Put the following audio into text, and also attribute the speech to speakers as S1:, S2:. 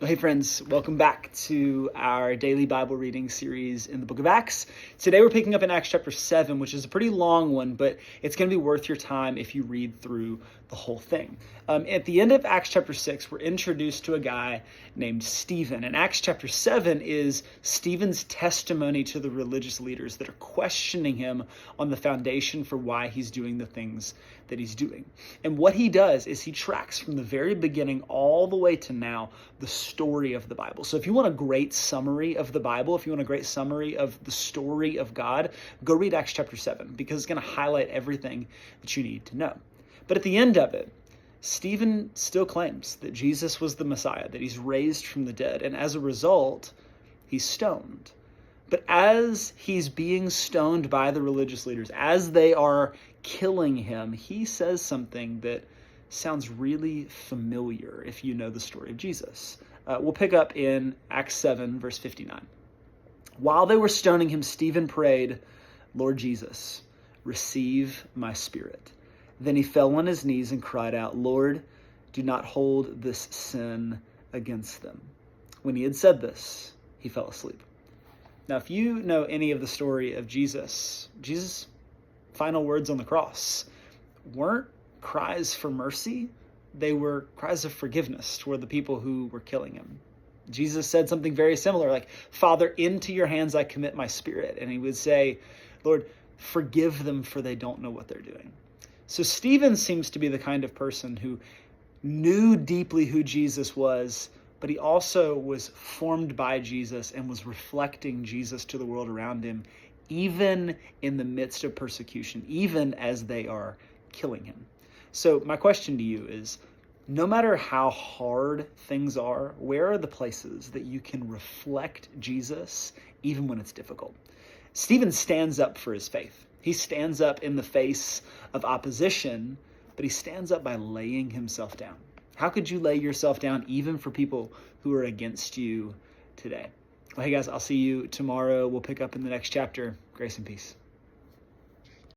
S1: Well, hey friends, welcome back to our daily Bible reading series in the book of Acts. Today we're picking up in Acts chapter 7, which is a pretty long one, but it's going to be worth your time if you read through the whole thing. At the end of Acts chapter 6, we're introduced to a guy named Stephen. And Acts chapter 7 is Stephen's testimony to the religious leaders that are questioning him on the foundation for why he's doing the things that he's doing. And what he does is he tracks from the very beginning all the way to now the story of the Bible. So if you want a great summary of the Bible, if you want a great summary of the story of God, go read Acts chapter 7, because it's going to highlight everything that you need to know. But at the end of it, Stephen still claims that Jesus was the Messiah, that he's raised from the dead, and as a result, he's stoned. But as he's being stoned by the religious leaders, as they are killing him, he says something that sounds really familiar if you know the story of Jesus. We'll pick up in Acts 7, verse 59. While they were stoning him, Stephen prayed, "Lord Jesus, receive my spirit." Then he fell on his knees and cried out, "Lord, do not hold this sin against them." When he had said this, he fell asleep. Now, if you know any of the story of Jesus' final words on the cross weren't cries for mercy, they were cries of forgiveness toward the people who were killing him. Jesus said something very similar, like, "Father, into your hands I commit my spirit." And he would say, "Lord, forgive them, for they don't know what they're doing." So Stephen seems to be the kind of person who knew deeply who Jesus was, but he also was formed by Jesus and was reflecting Jesus to the world around him, even in the midst of persecution, even as they are killing him. So my question to you is, no matter how hard things are, where are the places that you can reflect Jesus even when it's difficult? Stephen stands up for his faith. He stands up in the face of opposition, but he stands up by laying himself down. How could you lay yourself down even for people who are against you today? Well, hey guys, I'll see you tomorrow. We'll pick up in the next chapter. Grace and peace.